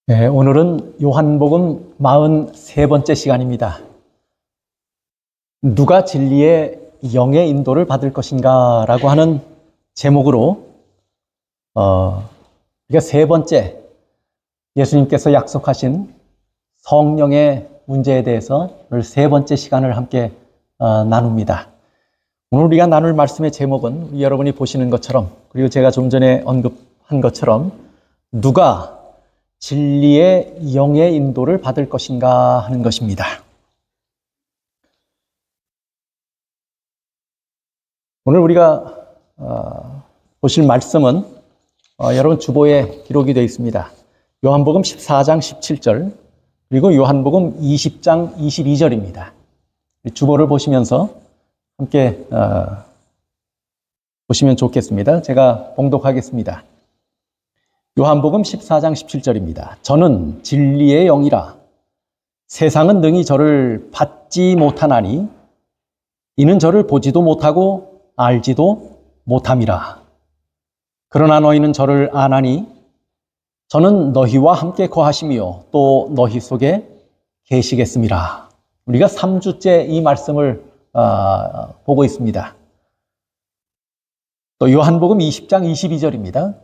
네, 오늘은 요한복음 43번째 시간입니다. 누가 진리의 영의 인도를 받을 것인가 라고 하는 제목으로 우리가 세 번째 예수님께서 약속하신 성령의 문제에 대해서 오늘 세 번째 시간을 함께 나눕니다. 오늘 우리가 나눌 말씀의 제목은 여러분이 보시는 것처럼, 그리고 제가 좀 전에 언급한 것처럼 누가 진리의 영의 인도를 받을 것인가 하는 것입니다. 오늘 우리가 보실 말씀은 여러분 주보에 기록이 되어 있습니다. 요한복음 14장 17절 그리고 요한복음 20장 22절입니다. 주보를 보시면서 함께 보시면 좋겠습니다. 제가 봉독하겠습니다. 요한복음 14장 17절입니다. 저는 진리의 영이라 세상은 능히 저를 받지 못하나니 이는 저를 보지도 못하고 알지도 못함이라. 그러나 너희는 저를 아나니 저는 너희와 함께 거하시며 또 너희 속에 계시겠음이라. 우리가 3주째 이 말씀을 보고 있습니다. 또 요한복음 20장 22절입니다.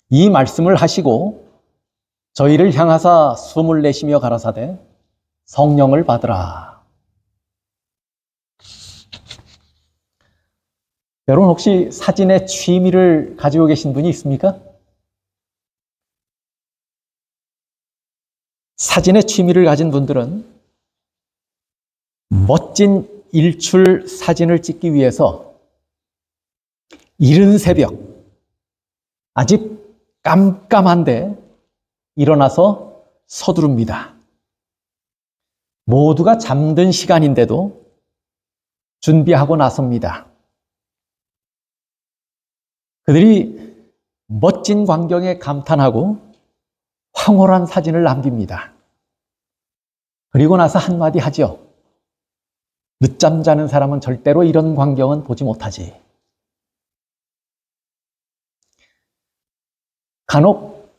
이 말씀을 하시고 저희를 향하사 숨을 내쉬며 가라사대 성령을 받으라. 여러분 혹시 사진에 취미를 가지고 계신 분이 있습니까? 사진에 취미를 가진 분들은 멋진 일출 사진을 찍기 위해서 이른 새벽 아직 깜깜한데 일어나서 서두릅니다. 모두가 잠든 시간인데도 준비하고 나섭니다. 그들이 멋진 광경에 감탄하고 황홀한 사진을 남깁니다. 그리고 나서 한마디 하죠. 늦잠 자는 사람은 절대로 이런 광경은 보지 못하지. 간혹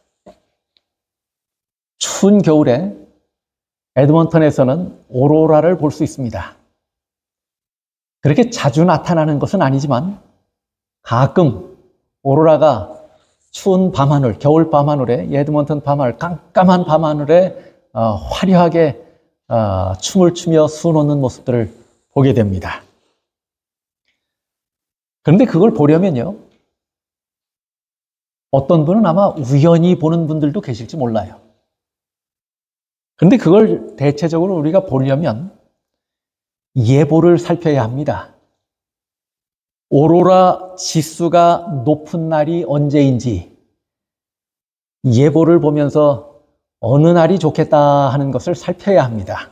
추운 겨울에 에드먼턴에서는 오로라를 볼 수 있습니다. 그렇게 자주 나타나는 것은 아니지만 가끔 오로라가 추운 밤하늘, 겨울 밤하늘에, 에드먼턴 밤하늘, 깜깜한 밤하늘에 화려하게 춤을 추며 수놓는 모습들을 보게 됩니다. 그런데 그걸 보려면요, 어떤 분은 아마 우연히 보는 분들도 계실지 몰라요. 그런데 그걸 대체적으로 우리가 보려면 예보를 살펴야 합니다. 오로라 지수가 높은 날이 언제인지 예보를 보면서 어느 날이 좋겠다 하는 것을 살펴야 합니다.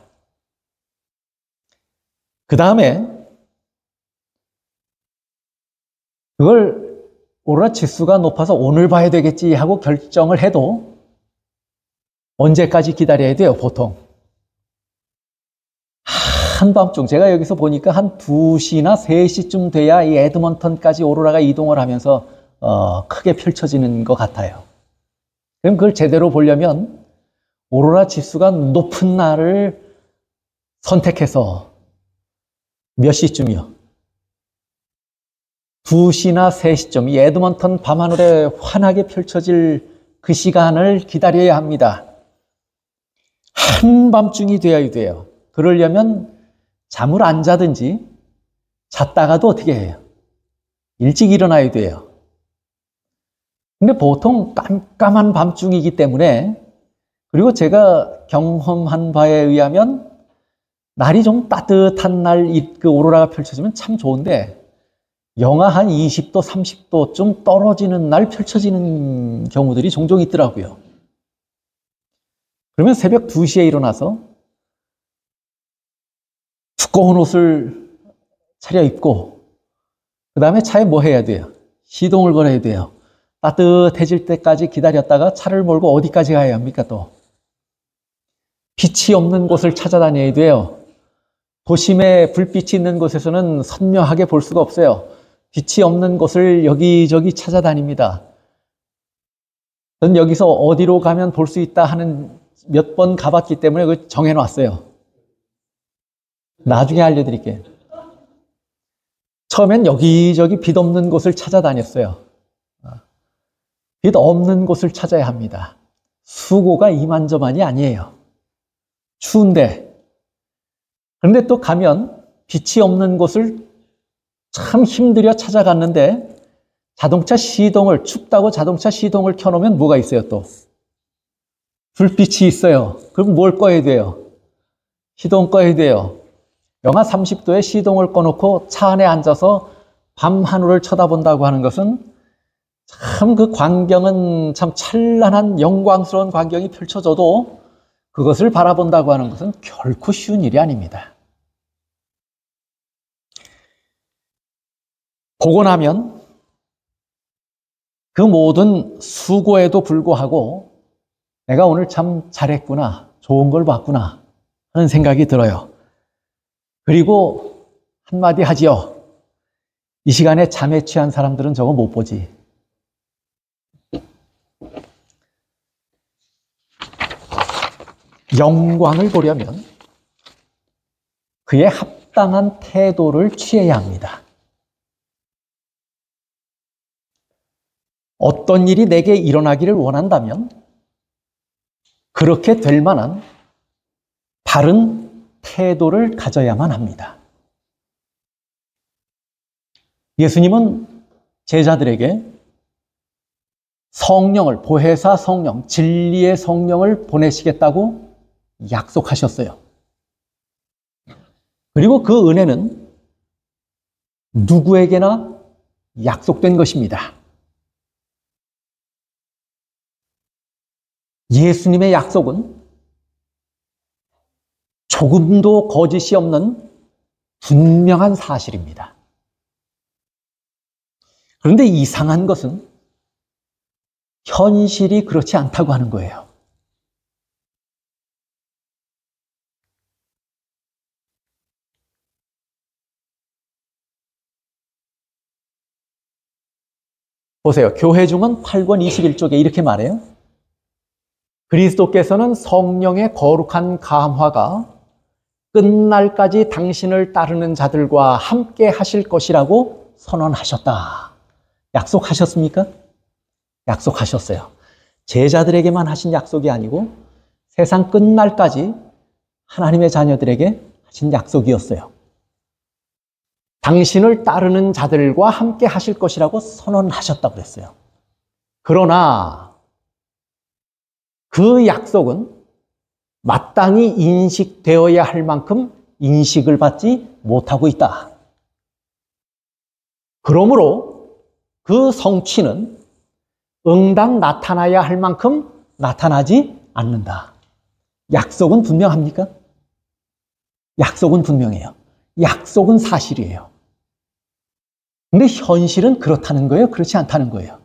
그 다음에 그걸 오로라 지수가 높아서 오늘 봐야 되겠지 하고 결정을 해도 언제까지 기다려야 돼요, 보통? 한밤중, 제가 여기서 보니까 한 2시나 3시쯤 돼야 이 에드먼턴까지 오로라가 이동을 하면서 크게 펼쳐지는 것 같아요. 그럼 그걸 제대로 보려면 오로라 지수가 높은 날을 선택해서 몇 시쯤이요? 2시나 3시쯤, 이 에드먼턴 밤하늘에 환하게 펼쳐질 그 시간을 기다려야 합니다. 한밤중이 되어야 돼요. 그러려면 잠을 안 자든지 잤다가도 어떻게 해요? 일찍 일어나야 돼요. 근데 보통 깜깜한 밤중이기 때문에, 그리고 제가 경험한 바에 의하면 날이 좀 따뜻한 날 그 오로라가 펼쳐지면 참 좋은데 영하 한 20도, 30도 좀 떨어지는 날 펼쳐지는 경우들이 종종 있더라고요. 그러면 새벽 2시에 일어나서 두꺼운 옷을 차려입고 그 다음에 차에 뭐 해야 돼요? 시동을 걸어야 돼요. 따뜻해질 때까지 기다렸다가 차를 몰고 어디까지 가야 합니까 또? 빛이 없는 곳을 찾아다녀야 돼요. 도심에 불빛이 있는 곳에서는 선명하게 볼 수가 없어요. 빛이 없는 곳을 여기저기 찾아다닙니다. 전 여기서 어디로 가면 볼 수 있다 하는 몇 번 가봤기 때문에 그걸 정해놨어요. 나중에 알려드릴게요. 처음엔 여기저기 빛 없는 곳을 찾아다녔어요. 빛 없는 곳을 찾아야 합니다. 수고가 이만저만이 아니에요. 추운데. 그런데 또 가면 빛이 없는 곳을 참 힘들여 찾아갔는데 춥다고 자동차 시동을 켜놓으면 뭐가 있어요 또? 불빛이 있어요. 그럼 뭘 꺼야 돼요? 시동 꺼야 돼요. 영하 30도에 시동을 꺼놓고 차 안에 앉아서 밤 하늘을 쳐다본다고 하는 것은 참 그 광경은 참 찬란한 영광스러운 광경이 펼쳐져도 그것을 바라본다고 하는 것은 결코 쉬운 일이 아닙니다. 보고 나면 그 모든 수고에도 불구하고 내가 오늘 참 잘했구나, 좋은 걸 봤구나 하는 생각이 들어요. 그리고 한마디 하지요. 이 시간에 잠에 취한 사람들은 저거 못 보지. 영광을 보려면 그에 합당한 태도를 취해야 합니다. 어떤 일이 내게 일어나기를 원한다면 그렇게 될 만한 바른 태도를 가져야만 합니다. 예수님은 제자들에게 성령을, 보혜사 성령, 진리의 성령을 보내시겠다고 약속하셨어요. 그리고 그 은혜는 누구에게나 약속된 것입니다. 예수님의 약속은 조금도 거짓이 없는 분명한 사실입니다. 그런데 이상한 것은 현실이 그렇지 않다고 하는 거예요. 보세요. 교회중은 8권 21쪽에 이렇게 말해요. 그리스도께서는 성령의 거룩한 감화가 끝날까지 당신을 따르는 자들과 함께 하실 것이라고 선언하셨다. 약속하셨습니까? 약속하셨어요. 제자들에게만 하신 약속이 아니고 세상 끝날까지 하나님의 자녀들에게 하신 약속이었어요. 당신을 따르는 자들과 함께 하실 것이라고 선언하셨다고 그랬어요. 그러나 그 약속은 마땅히 인식되어야 할 만큼 인식을 받지 못하고 있다. 그러므로 그 성취는 응당 나타나야 할 만큼 나타나지 않는다. 약속은 분명합니까? 약속은 분명해요. 약속은 사실이에요. 근데 현실은 그렇다는 거예요? 그렇지 않다는 거예요?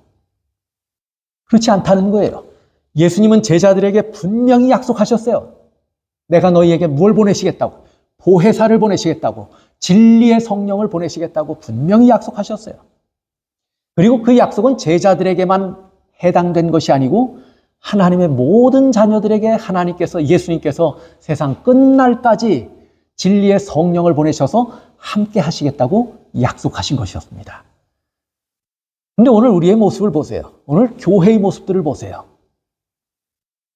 그렇지 않다는 거예요. 예수님은 제자들에게 분명히 약속하셨어요. 내가 너희에게 뭘 보내시겠다고? 보혜사를 보내시겠다고, 진리의 성령을 보내시겠다고 분명히 약속하셨어요. 그리고 그 약속은 제자들에게만 해당된 것이 아니고 하나님의 모든 자녀들에게 하나님께서, 예수님께서 세상 끝날까지 진리의 성령을 보내셔서 함께 하시겠다고 약속하신 것이었습니다. 근데 오늘 우리의 모습을 보세요. 오늘 교회의 모습들을 보세요.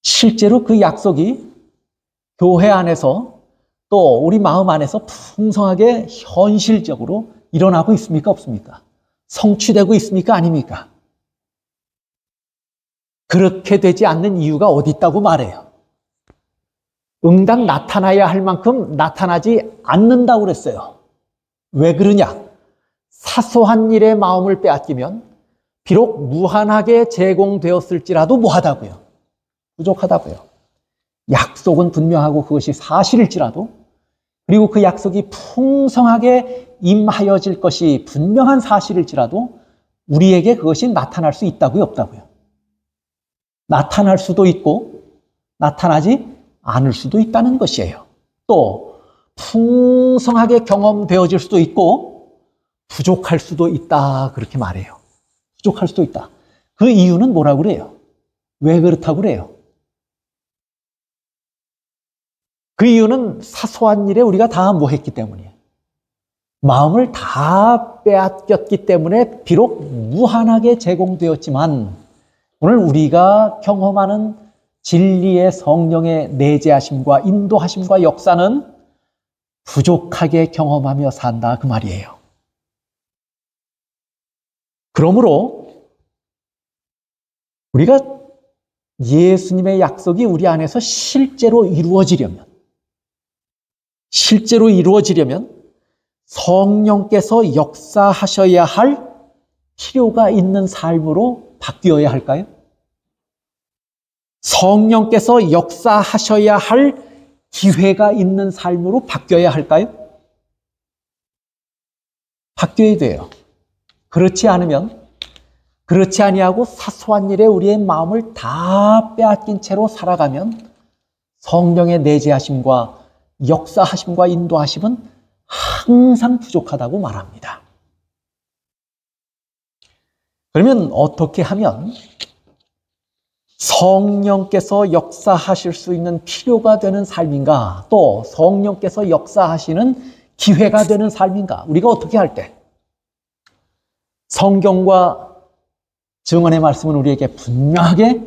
실제로 그 약속이 교회 안에서 또 우리 마음 안에서 풍성하게 현실적으로 일어나고 있습니까? 없습니까? 성취되고 있습니까? 아닙니까? 그렇게 되지 않는 이유가 어디 있다고 말해요. 응당 나타나야 할 만큼 나타나지 않는다고 그랬어요. 왜 그러냐? 사소한 일에 마음을 빼앗기면 비록 무한하게 제공되었을지라도 뭐하다고요? 부족하다고요. 약속은 분명하고 그것이 사실일지라도, 그리고 그 약속이 풍성하게 임하여질 것이 분명한 사실일지라도 우리에게 그것이 나타날 수 있다고요? 없다고요? 나타날 수도 있고 나타나지 않을 수도 있다는 것이에요. 또 풍성하게 경험되어질 수도 있고 부족할 수도 있다, 그렇게 말해요. 부족할 수도 있다. 그 이유는 뭐라고 그래요? 왜 그렇다고 그래요? 그 이유는 사소한 일에 우리가 다 뭐 했기 때문이에요. 마음을 다 빼앗겼기 때문에 비록 무한하게 제공되었지만 오늘 우리가 경험하는 진리의 성령의 내재하심과 인도하심과 역사는 부족하게 경험하며 산다 그 말이에요. 그러므로 우리가 예수님의 약속이 우리 안에서 실제로 이루어지려면 성령께서 역사하셔야 할 필요가 있는 삶으로 바뀌어야 할까요? 성령께서 역사하셔야 할 기회가 있는 삶으로 바뀌어야 할까요? 바뀌어야 돼요. 그렇지 아니하고 사소한 일에 우리의 마음을 다 빼앗긴 채로 살아가면 성령의 내재하심과 역사하심과 인도하심은 항상 부족하다고 말합니다. 그러면 어떻게 하면 성령께서 역사하실 수 있는 필요가 되는 삶인가? 또 성령께서 역사하시는 기회가 되는 삶인가? 우리가 어떻게 할 때? 성경과 증언의 말씀은 우리에게 분명하게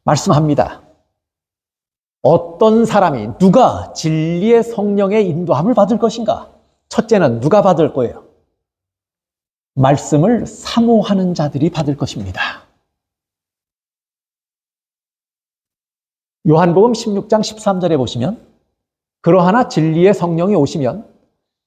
말씀합니다. 어떤 사람이 누가 진리의 성령의 인도함을 받을 것인가? 첫째는 누가 받을 거예요? 말씀을 사모하는 자들이 받을 것입니다. 요한복음 16장 13절에 보시면 그러하나 진리의 성령이 오시면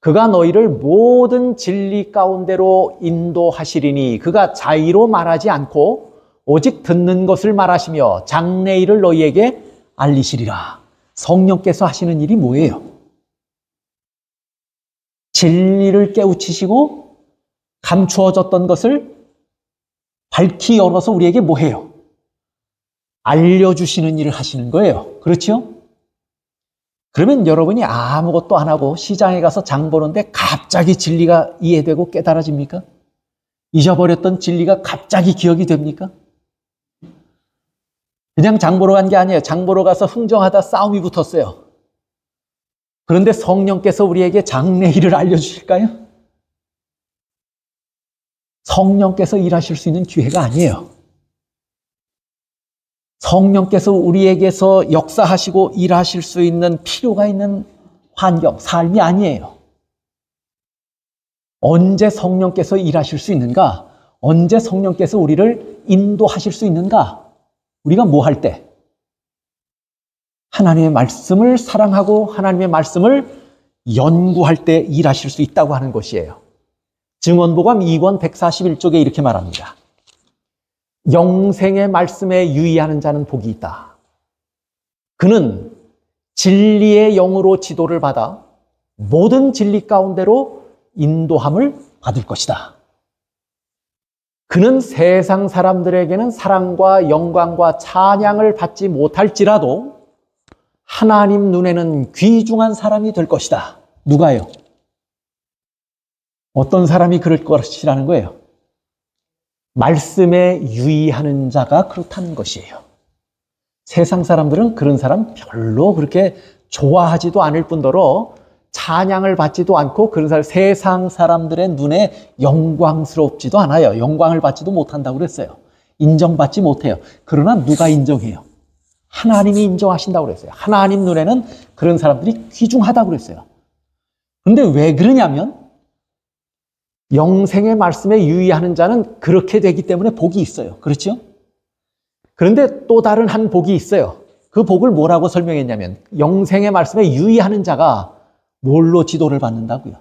그가 너희를 모든 진리 가운데로 인도하시리니 그가 자의로 말하지 않고 오직 듣는 것을 말하시며 장래일을 너희에게 알리시리라. 성령께서 하시는 일이 뭐예요? 진리를 깨우치시고 감추어졌던 것을 밝히 열어서 우리에게 뭐해요? 알려주시는 일을 하시는 거예요. 그렇죠? 그러면 여러분이 아무것도 안 하고 시장에 가서 장 보는데 갑자기 진리가 이해되고 깨달아집니까? 잊어버렸던 진리가 갑자기 기억이 됩니까? 그냥 장 보러 간 게 아니에요. 장 보러 가서 흥정하다 싸움이 붙었어요. 그런데 성령께서 우리에게 장래일을 알려주실까요? 성령께서 일하실 수 있는 기회가 아니에요. 성령께서 우리에게서 역사하시고 일하실 수 있는 필요가 있는 환경, 삶이 아니에요. 언제 성령께서 일하실 수 있는가? 언제 성령께서 우리를 인도하실 수 있는가? 우리가 뭐 할 때? 하나님의 말씀을 사랑하고 하나님의 말씀을 연구할 때 일하실 수 있다고 하는 것이에요. 증언복음 2권 141쪽에 이렇게 말합니다. 영생의 말씀에 유의하는 자는 복이 있다. 그는 진리의 영으로 지도를 받아 모든 진리 가운데로 인도함을 받을 것이다. 그는 세상 사람들에게는 사랑과 영광과 찬양을 받지 못할지라도 하나님 눈에는 귀중한 사람이 될 것이다. 누가요? 어떤 사람이 그럴 것이라는 거예요? 말씀에 유의하는 자가 그렇다는 것이에요. 세상 사람들은 그런 사람 별로 그렇게 좋아하지도 않을 뿐더러 찬양을 받지도 않고 그런 사람, 세상 사람들의 눈에 영광스럽지도 않아요. 영광을 받지도 못한다고 그랬어요. 인정받지 못해요. 그러나 누가 인정해요? 하나님이 인정하신다고 그랬어요. 하나님 눈에는 그런 사람들이 귀중하다고 그랬어요. 그런데 왜 그러냐면 영생의 말씀에 유의하는 자는 그렇게 되기 때문에 복이 있어요. 그렇죠? 그런데 또 다른 한 복이 있어요. 그 복을 뭐라고 설명했냐면 영생의 말씀에 유의하는 자가 뭘로 지도를 받는다고요?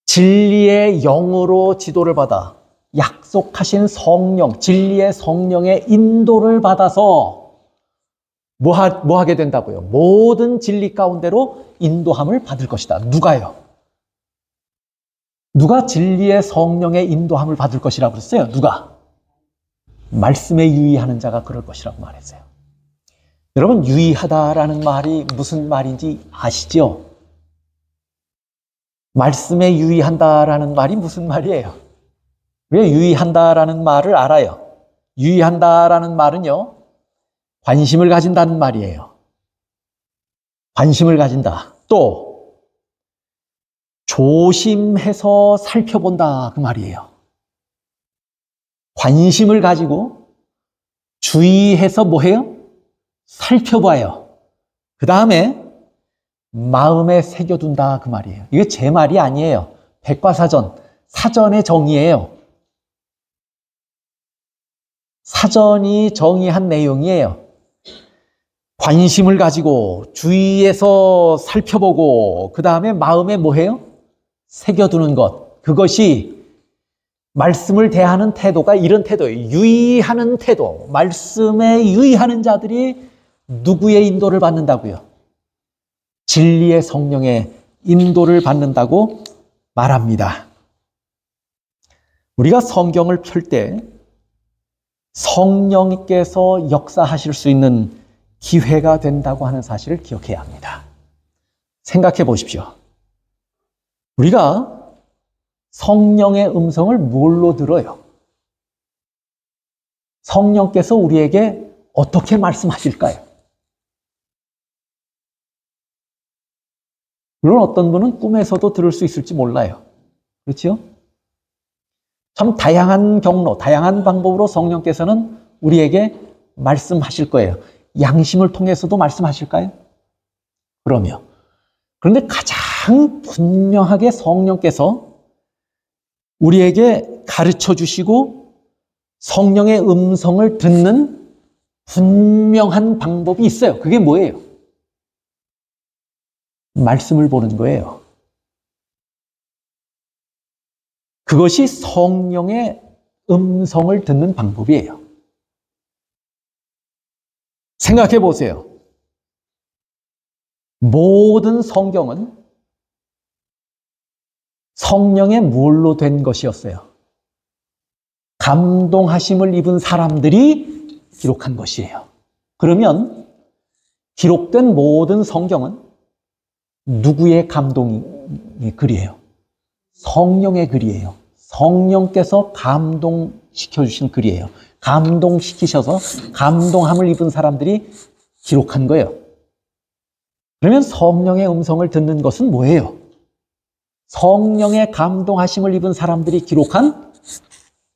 진리의 영으로 지도를 받아 약속하신 성령, 진리의 성령의 인도를 받아서 뭐 하게 된다고요? 모든 진리 가운데로 인도함을 받을 것이다. 누가요? 누가 진리의 성령의 인도함을 받을 것이라고 그랬어요? 누가? 말씀에 유의하는 자가 그럴 것이라고 말했어요. 여러분, 유의하다라는 말이 무슨 말인지 아시죠? 말씀에 유의한다라는 말이 무슨 말이에요? 왜 유의한다라는 말을 알아요? 유의한다라는 말은요, 관심을 가진다는 말이에요. 관심을 가진다. 또 조심해서 살펴본다 그 말이에요. 관심을 가지고 주의해서 뭐 해요? 살펴봐요. 그 다음에 마음에 새겨둔다 그 말이에요. 이게 제 말이 아니에요. 백과사전, 사전의 정의예요. 사전이 정의한 내용이에요. 관심을 가지고 주의해서 살펴보고 그 다음에 마음에 뭐 해요? 새겨두는 것. 그것이 말씀을 대하는 태도가 이런 태도예요. 유의하는 태도. 말씀에 유의하는 자들이 누구의 인도를 받는다고요? 진리의 성령의 인도를 받는다고 말합니다. 우리가 성경을 펼 때 성령께서 역사하실 수 있는 기회가 된다고 하는 사실을 기억해야 합니다. 생각해 보십시오. 우리가 성령의 음성을 뭘로 들어요? 성령께서 우리에게 어떻게 말씀하실까요? 물론 어떤 분은 꿈에서도 들을 수 있을지 몰라요. 그렇죠? 참 다양한 경로, 다양한 방법으로 성령께서는 우리에게 말씀하실 거예요. 양심을 통해서도 말씀하실까요? 그런데 가장 분명하게 성령께서 우리에게 가르쳐 주시고 성령의 음성을 듣는 분명한 방법이 있어요. 그게 뭐예요? 말씀을 보는 거예요. 그것이 성령의 음성을 듣는 방법이에요. 생각해 보세요. 모든 성경은 성령의 뭘로 된 것이었어요? 감동하심을 입은 사람들이 기록한 것이에요. 그러면 기록된 모든 성경은 누구의 감동의 글이에요? 성령의 글이에요. 성령께서 감동시켜 주신 글이에요. 감동시키셔서 감동함을 입은 사람들이 기록한 거예요. 그러면 성령의 음성을 듣는 것은 뭐예요? 성령의 감동하심을 입은 사람들이 기록한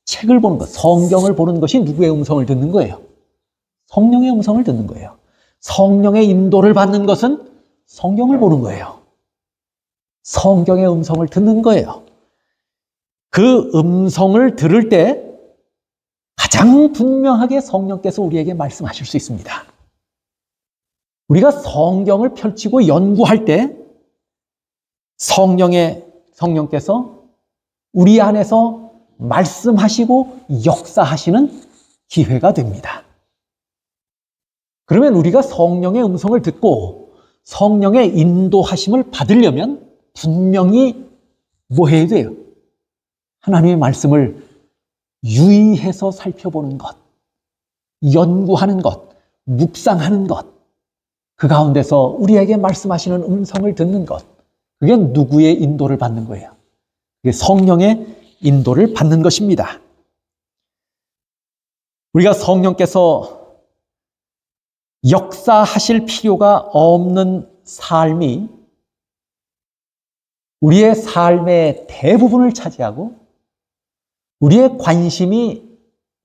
책을 보는 것, 성경을 보는 것이 누구의 음성을 듣는 거예요? 성령의 음성을 듣는 거예요. 성령의 인도를 받는 것은 성경을 보는 거예요. 성경의 음성을 듣는 거예요. 그 음성을 들을 때 가장 분명하게 성령께서 우리에게 말씀하실 수 있습니다. 우리가 성경을 펼치고 연구할 때 성령께서 우리 안에서 말씀하시고 역사하시는 기회가 됩니다. 그러면 우리가 성령의 음성을 듣고 성령의 인도하심을 받으려면 분명히 뭐 해야 돼요? 하나님의 말씀을 유의해서 살펴보는 것, 연구하는 것, 묵상하는 것, 그 가운데서 우리에게 말씀하시는 음성을 듣는 것, 그게 누구의 인도를 받는 거예요? 그게 성령의 인도를 받는 것입니다. 우리가 성령께서 역사하실 필요가 없는 삶이 우리의 삶의 대부분을 차지하고 우리의 관심이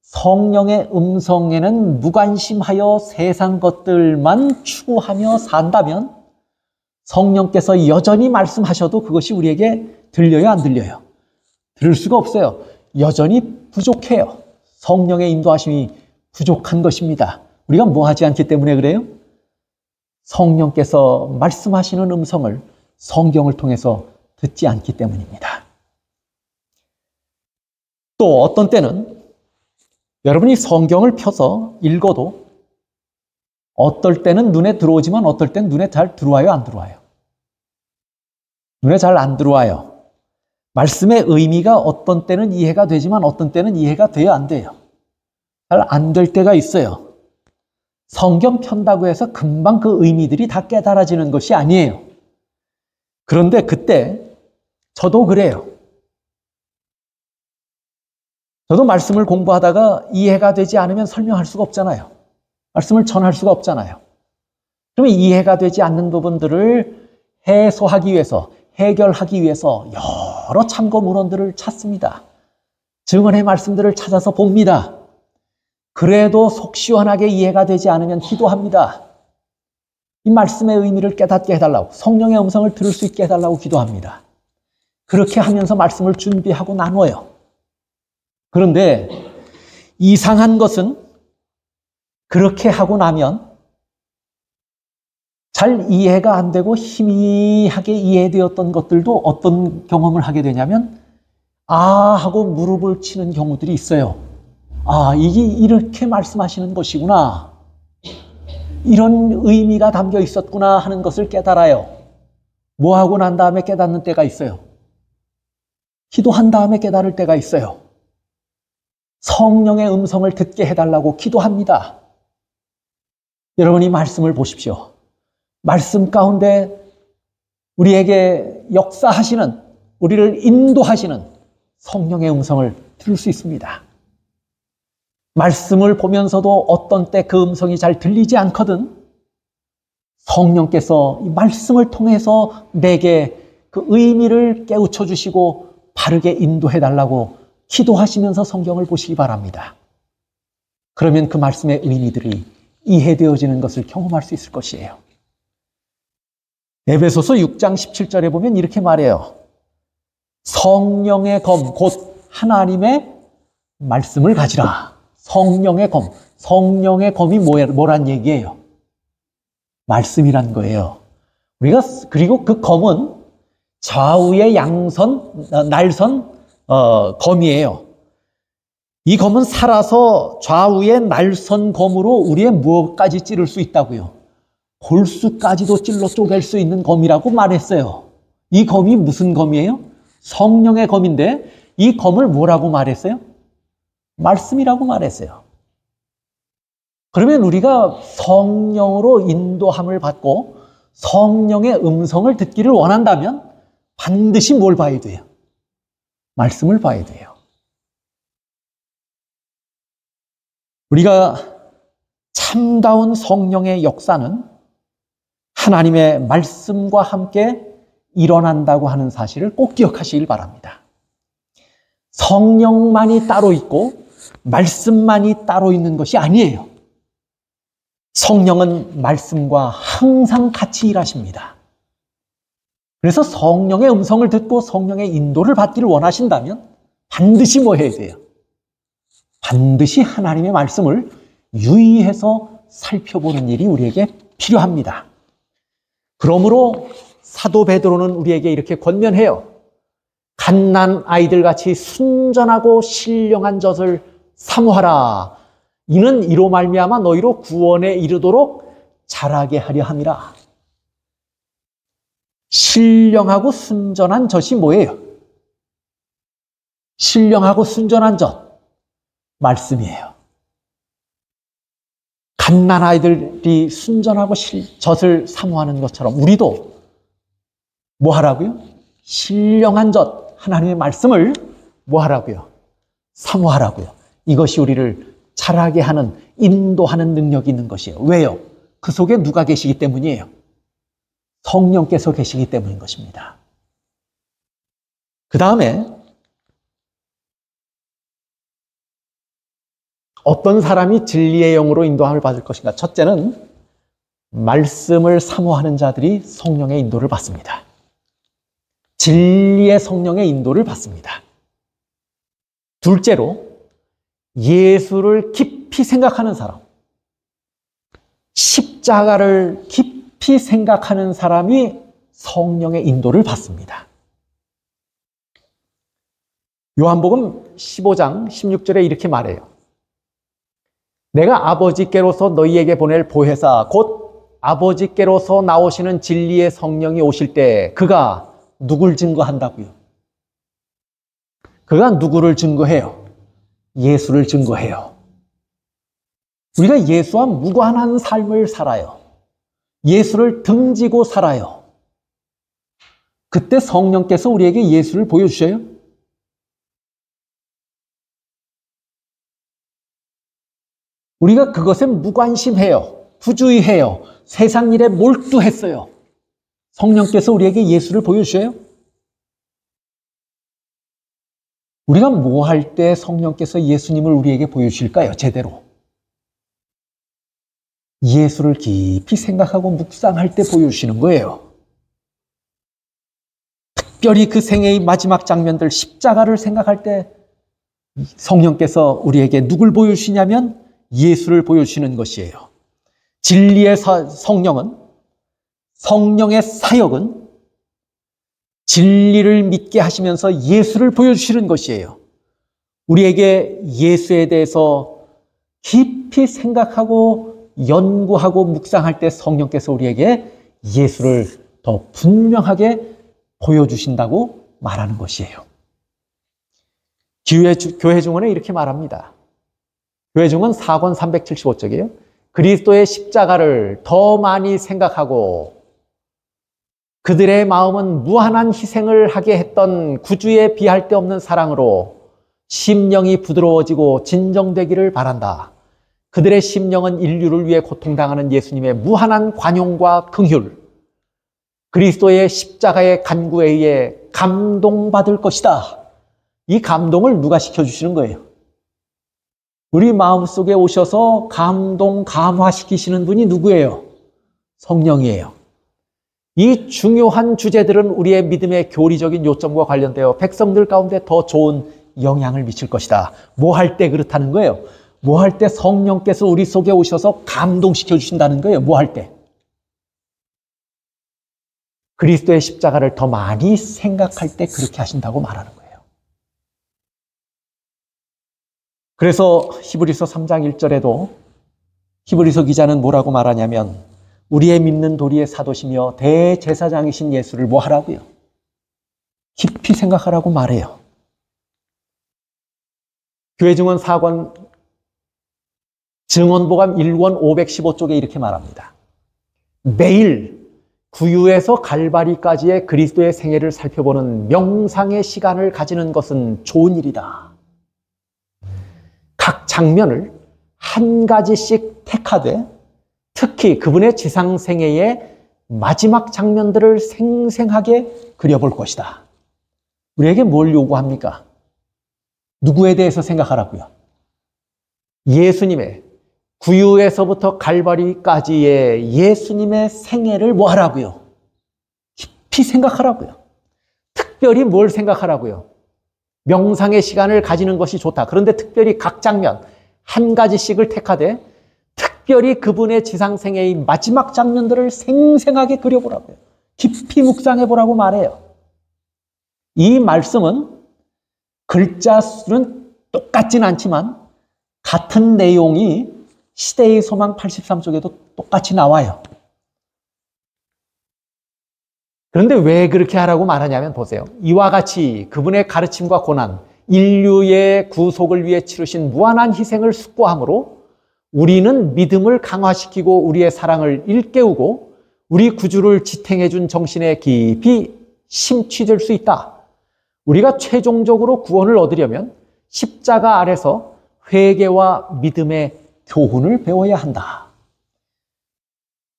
성령의 음성에는 무관심하여 세상 것들만 추구하며 산다면 성령께서 여전히 말씀하셔도 그것이 우리에게 들려요, 안 들려요? 들을 수가 없어요. 여전히 부족해요. 성령의 인도하심이 부족한 것입니다. 우리가 뭐 하지 않기 때문에 그래요? 성령께서 말씀하시는 음성을 성경을 통해서 듣지 않기 때문입니다. 또 어떤 때는 여러분이 성경을 펴서 읽어도 어떨 때는 눈에 들어오지만 어떨 때는 눈에 잘 들어와요, 안 들어와요? 눈에 잘 안 들어와요. 말씀의 의미가 어떤 때는 이해가 되지만 어떤 때는 이해가 돼요, 안 돼요? 잘 안 될 때가 있어요. 성경 편다고 해서 금방 그 의미들이 다 깨달아지는 것이 아니에요. 그런데 그때 저도 그래요. 저도 말씀을 공부하다가 이해가 되지 않으면 설명할 수가 없잖아요. 말씀을 전할 수가 없잖아요. 그러면 이해가 되지 않는 부분들을 해소하기 위해서, 해결하기 위해서 여러 참고 문헌들을 찾습니다. 증언의 말씀들을 찾아서 봅니다. 그래도 속 시원하게 이해가 되지 않으면 기도합니다. 이 말씀의 의미를 깨닫게 해달라고, 성령의 음성을 들을 수 있게 해달라고 기도합니다. 그렇게 하면서 말씀을 준비하고 나눠요. 그런데 이상한 것은 그렇게 하고 나면 잘 이해가 안 되고 희미하게 이해되었던 것들도 어떤 경험을 하게 되냐면 아 하고 무릎을 치는 경우들이 있어요. 아, 이게 이렇게 말씀하시는 것이구나. 이런 의미가 담겨 있었구나 하는 것을 깨달아요. 뭐 하고 난 다음에 깨닫는 때가 있어요. 기도한 다음에 깨달을 때가 있어요. 성령의 음성을 듣게 해달라고 기도합니다. 여러분이 말씀을 보십시오. 말씀 가운데 우리에게 역사하시는, 우리를 인도하시는 성령의 음성을 들을 수 있습니다. 말씀을 보면서도 어떤 때 그 음성이 잘 들리지 않거든 성령께서 이 말씀을 통해서 내게 그 의미를 깨우쳐 주시고 바르게 인도해 달라고 기도하시면서 성경을 보시기 바랍니다. 그러면 그 말씀의 의미들이 이해되어지는 것을 경험할 수 있을 것이에요. 에베소서 6장 17절에 보면 이렇게 말해요. 성령의 검, 곧 하나님의 말씀을 가지라. 성령의 검. 성령의 검이 뭐란 얘기예요? 말씀이란 거예요. 우리가, 그리고 그 검은 좌우의 날선 검이에요. 이 검은 살아서 좌우의 날선 검으로 우리의 무엇까지 찌를 수 있다고요? 골수까지도 찔러 쪼갤 수 있는 검이라고 말했어요. 이 검이 무슨 검이에요? 성령의 검인데 이 검을 뭐라고 말했어요? 말씀이라고 말했어요. 그러면 우리가 성령으로 인도함을 받고 성령의 음성을 듣기를 원한다면 반드시 뭘 봐야 돼요? 말씀을 봐야 돼요. 우리가 참다운 성령의 역사는 하나님의 말씀과 함께 일어난다고 하는 사실을 꼭 기억하시길 바랍니다. 성령만이 따로 있고 말씀만이 따로 있는 것이 아니에요. 성령은 말씀과 항상 같이 일하십니다. 그래서 성령의 음성을 듣고 성령의 인도를 받기를 원하신다면 반드시 뭐 해야 돼요? 반드시 하나님의 말씀을 유의해서 살펴보는 일이 우리에게 필요합니다. 그러므로 사도 베드로는 우리에게 이렇게 권면해요. 갓난 아이들같이 순전하고 신령한 젖을 사모하라. 이는 이로 말미암아 너희로 구원에 이르도록 자라게 하려 함이라. 신령하고 순전한 젖이 뭐예요? 신령하고 순전한 젖, 말씀이에요. 갓난 아이들이 순전하고 젖을 사모하는 것처럼 우리도 뭐 하라고요? 신령한 젖, 하나님의 말씀을 뭐 하라고요? 사모하라고요. 이것이 우리를 자라게 하는, 인도하는 능력이 있는 것이에요. 왜요? 그 속에 누가 계시기 때문이에요? 성령께서 계시기 때문인 것입니다. 그 다음에 어떤 사람이 진리의 영으로 인도함을 받을 것인가? 첫째는 말씀을 사모하는 자들이 성령의 인도를 받습니다. 진리의 성령의 인도를 받습니다. 둘째로 예수를 깊이 생각하는 사람, 십자가를 깊이 생각하는 사람이 성령의 인도를 받습니다. 요한복음 15장 16절에 이렇게 말해요. 내가 아버지께로서 너희에게 보낼 보혜사 곧 아버지께로서 나오시는 진리의 성령이 오실 때 그가 누굴 증거한다고요? 그가 누구를 증거해요? 예수를 증거해요. 우리가 예수와 무관한 삶을 살아요. 예수를 등지고 살아요. 그때 성령께서 우리에게 예수를 보여주셔요? 우리가 그것에 무관심해요. 부주의해요. 세상 일에 몰두했어요. 성령께서 우리에게 예수를 보여주셔요? 우리가 뭐 할 때 성령께서 예수님을 우리에게 보여주실까요? 제대로. 예수를 깊이 생각하고 묵상할 때 보여주시는 거예요. 특별히 그 생애의 마지막 장면들, 십자가를 생각할 때 성령께서 우리에게 누굴 보여주시냐면 예수를 보여주시는 것이에요. 진리의 성령은, 성령의 사역은 진리를 믿게 하시면서 예수를 보여주시는 것이에요. 우리에게 예수에 대해서 깊이 생각하고 연구하고 묵상할 때 성령께서 우리에게 예수를 더 분명하게 보여주신다고 말하는 것이에요. 교회 증언에 이렇게 말합니다. 교회 증언 4권 375쪽이에요. 그리스도의 십자가를 더 많이 생각하고 그들의 마음은 무한한 희생을 하게 했던 구주에 비할 데 없는 사랑으로 심령이 부드러워지고 진정되기를 바란다. 그들의 심령은 인류를 위해 고통당하는 예수님의 무한한 관용과 긍휼, 그리스도의 십자가의 간구에 의해 감동받을 것이다. 이 감동을 누가 시켜주시는 거예요? 우리 마음속에 오셔서 감동, 감화시키시는 분이 누구예요? 성령이에요. 이 중요한 주제들은 우리의 믿음의 교리적인 요점과 관련되어 백성들 가운데 더 좋은 영향을 미칠 것이다. 뭐 할 때 그렇다는 거예요? 뭐 할 때 성령께서 우리 속에 오셔서 감동시켜 주신다는 거예요? 뭐 할 때? 그리스도의 십자가를 더 많이 생각할 때 그렇게 하신다고 말하는 거예요. 그래서 히브리서 3장 1절에도 히브리서 기자는 뭐라고 말하냐면 우리의 믿는 도리의 사도시며 대제사장이신 예수를 뭐 하라고요? 깊이 생각하라고 말해요. 교회 증언 4권 증언보감 1권 515쪽에 이렇게 말합니다. 매일 구유에서 갈바리까지의 그리스도의 생애를 살펴보는 명상의 시간을 가지는 것은 좋은 일이다. 각 장면을 한 가지씩 택하되 특히 그분의 지상생애의 마지막 장면들을 생생하게 그려볼 것이다. 우리에게 뭘 요구합니까? 누구에 대해서 생각하라고요? 예수님의 구유에서부터 갈바리까지의 예수님의 생애를 뭐 하라고요? 깊이 생각하라고요. 특별히 뭘 생각하라고요? 명상의 시간을 가지는 것이 좋다. 그런데 특별히 각 장면 한 가지씩을 택하되 특별히 그분의 지상생애의 마지막 장면들을 생생하게 그려보라고요. 깊이 묵상해보라고 말해요. 이 말씀은 글자 수는 똑같진 않지만 같은 내용이 시대의 소망 83쪽에도 똑같이 나와요. 그런데 왜 그렇게 하라고 말하냐면 보세요. 이와 같이 그분의 가르침과 고난, 인류의 구속을 위해 치르신 무한한 희생을 숙고함으로 우리는 믿음을 강화시키고 우리의 사랑을 일깨우고 우리 구주를 지탱해 준 정신에 깊이 심취될 수 있다. 우리가 최종적으로 구원을 얻으려면 십자가 아래서 회개와 믿음의 교훈을 배워야 한다.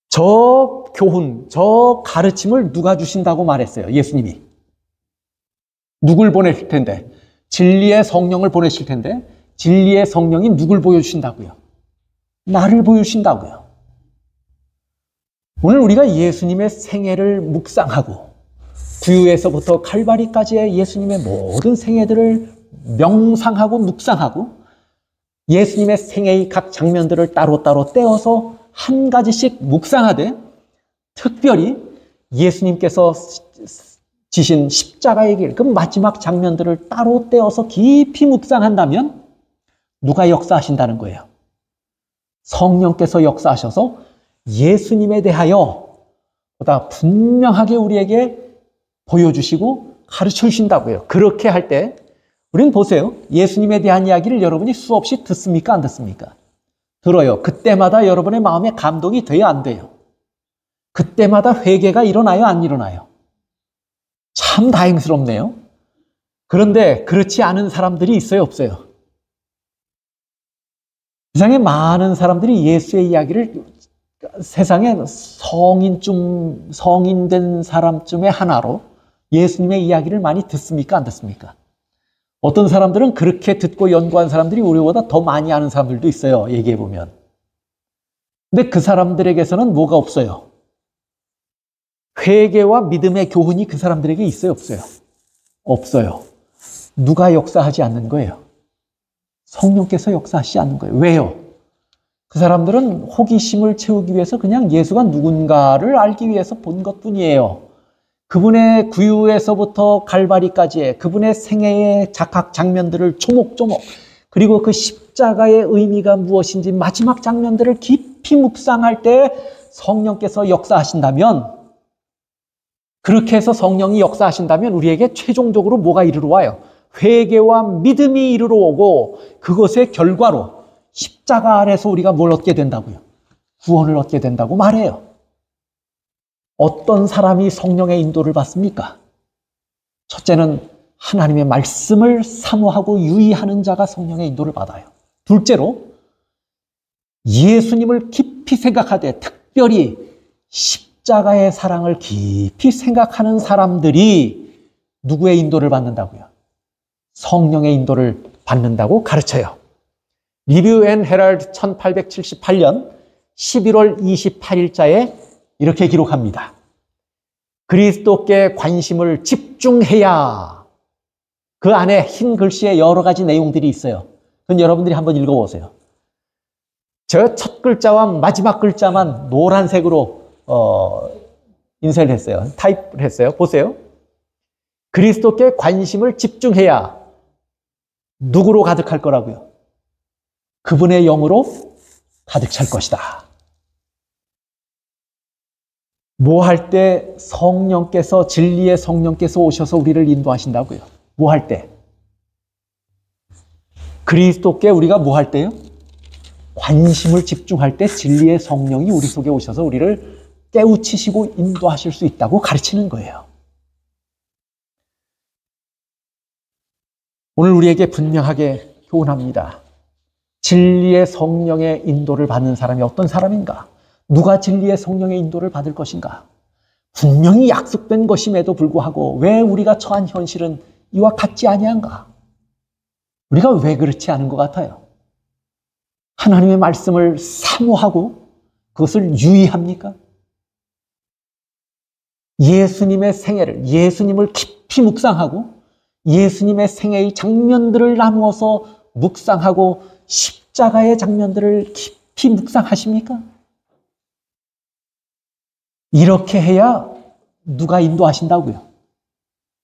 저 교훈, 저 가르침을 누가 주신다고 말했어요? 예수님이. 누굴 보내실 텐데? 진리의 성령을 보내실 텐데 진리의 성령이 누굴 보여주신다고요? 나를 보여주신다고요. 오늘 우리가 예수님의 생애를 묵상하고 구유에서부터 칼바리까지의 예수님의 모든 생애들을 명상하고 묵상하고 예수님의 생애의 각 장면들을 따로따로 떼어서 한 가지씩 묵상하되 특별히 예수님께서 지신 십자가의 길, 그 마지막 장면들을 따로 떼어서 깊이 묵상한다면 누가 역사하신다는 거예요? 성령께서 역사하셔서 예수님에 대하여 보다 분명하게 우리에게 보여주시고 가르쳐 주신다고요. 그렇게 할 때 우리는 보세요. 예수님에 대한 이야기를 여러분이 수없이 듣습니까? 안 듣습니까? 들어요. 그때마다 여러분의 마음에 감동이 돼요? 안 돼요? 그때마다 회개가 일어나요? 안 일어나요? 참 다행스럽네요. 그런데 그렇지 않은 사람들이 있어요? 없어요? 세상에 많은 사람들이 예수의 이야기를 세상에 성인된 사람쯤의 하나로 예수님의 이야기를 많이 듣습니까? 안 듣습니까? 어떤 사람들은 그렇게 듣고 연구한 사람들이 우리보다 더 많이 아는 사람들도 있어요. 얘기해 보면. 근데 그 사람들에게서는 뭐가 없어요? 회개와 믿음의 교훈이 그 사람들에게 있어요? 없어요? 없어요. 누가 역사하지 않는 거예요? 성령께서 역사하시지 않는 거예요. 왜요? 그 사람들은 호기심을 채우기 위해서 그냥 예수가 누군가를 알기 위해서 본 것뿐이에요. 그분의 구유에서부터 갈바리까지의 그분의 생애의 각각 장면들을 조목조목, 그리고 그 십자가의 의미가 무엇인지 마지막 장면들을 깊이 묵상할 때 성령께서 역사하신다면, 그렇게 해서 성령이 역사하신다면 우리에게 최종적으로 뭐가 이르러 와요? 회개와 믿음이 이르러 오고, 그것의 결과로 십자가 아래서 우리가 뭘 얻게 된다고요? 구원을 얻게 된다고 말해요. 어떤 사람이 성령의 인도를 받습니까? 첫째는 하나님의 말씀을 사모하고 유의하는 자가 성령의 인도를 받아요. 둘째로 예수님을 깊이 생각하되, 특별히 십자가의 사랑을 깊이 생각하는 사람들이 누구의 인도를 받는다고요? 성령의 인도를 받는다고 가르쳐요. 리뷰 앤 헤럴드 1878년 11월 28일자에 이렇게 기록합니다. 그리스도께 관심을 집중해야. 그 안에 흰 글씨에 여러 가지 내용들이 있어요. 그건 여러분들이 한번 읽어보세요. 저 첫 글자와 마지막 글자만 노란색으로 인쇄를 했어요. 타입을 했어요. 보세요. 그리스도께 관심을 집중해야 누구로 가득할 거라고요? 그분의 영으로 가득 찰 것이다. 뭐 할 때 성령께서, 진리의 성령께서 오셔서 우리를 인도하신다고요? 뭐 할 때? 그리스도께 우리가 뭐 할 때요? 관심을 집중할 때 진리의 성령이 우리 속에 오셔서 우리를 깨우치시고 인도하실 수 있다고 가르치는 거예요. 오늘 우리에게 분명하게 교훈합니다. 진리의 성령의 인도를 받는 사람이 어떤 사람인가? 누가 진리의 성령의 인도를 받을 것인가? 분명히 약속된 것임에도 불구하고 왜 우리가 처한 현실은 이와 같지 아니한가? 우리가 왜 그렇지 않은 것 같아요? 하나님의 말씀을 사모하고 그것을 유의합니까? 예수님의 생애를, 예수님을 깊이 묵상하고 예수님의 생애의 장면들을 나누어서 묵상하고 십자가의 장면들을 깊이 묵상하십니까? 이렇게 해야 누가 인도하신다고요?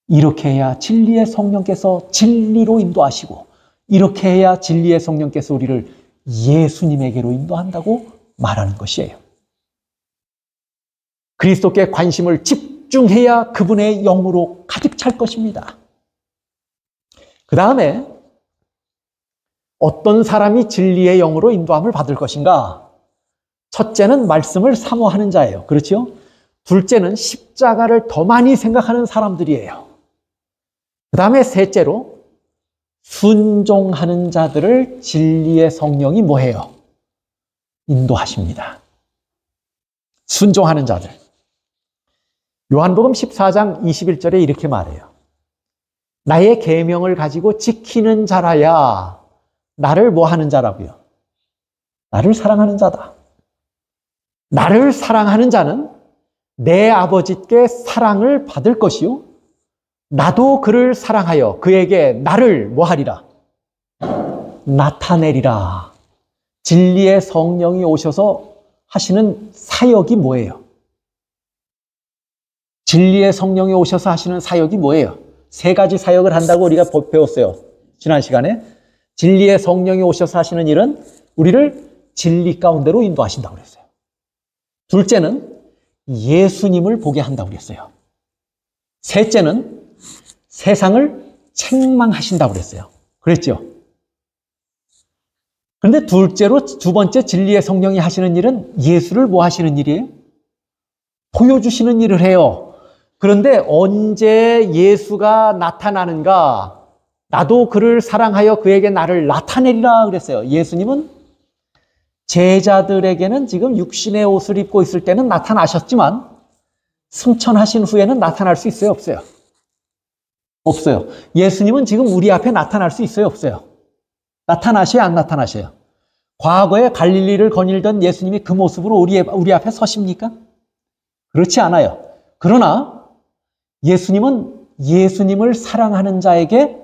이렇게 해야 진리의 성령께서 진리로 인도하시고, 이렇게 해야 진리의 성령께서 우리를 예수님에게로 인도한다고 말하는 것이에요. 그리스도께 관심을 집중해야 그분의 영으로 가득 찰 것입니다. 그 다음에 어떤 사람이 진리의 영으로 인도함을 받을 것인가? 첫째는 말씀을 사모하는 자예요. 그렇죠? 둘째는 십자가를 더 많이 생각하는 사람들이에요. 그 다음에 셋째로 순종하는 자들을 진리의 성령이 뭐해요? 인도하십니다. 순종하는 자들. 요한복음 14장 21절에 이렇게 말해요. 나의 계명을 가지고 지키는 자라야 나를 뭐 하는 자라고요? 나를 사랑하는 자다. 나를 사랑하는 자는 내 아버지께 사랑을 받을 것이요, 나도 그를 사랑하여 그에게 나를 뭐 하리라? 나타내리라. 진리의 성령이 오셔서 하시는 사역이 뭐예요? 진리의 성령이 오셔서 하시는 사역이 뭐예요? 세 가지 사역을 한다고 우리가 배웠어요. 지난 시간에. 진리의 성령이 오셔서 하시는 일은 우리를 진리 가운데로 인도하신다고 그랬어요. 둘째는 예수님을 보게 한다고 그랬어요. 셋째는 세상을 책망하신다고 그랬어요. 그랬죠? 그런데 두 번째 진리의 성령이 하시는 일은 예수를 뭐 하시는 일이에요? 보여주시는 일을 해요. 그런데 언제 예수가 나타나는가? 나도 그를 사랑하여 그에게 나를 나타내리라 그랬어요. 예수님은 제자들에게는 지금 육신의 옷을 입고 있을 때는 나타나셨지만 승천하신 후에는 나타날 수 있어요, 없어요? 없어요. 예수님은 지금 우리 앞에 나타날 수 있어요, 없어요? 나타나셔요, 안 나타나셔요? 과거에 갈릴리를 거닐던 예수님이 그 모습으로 우리 앞에 서십니까? 그렇지 않아요. 그러나 예수님은 예수님을 사랑하는 자에게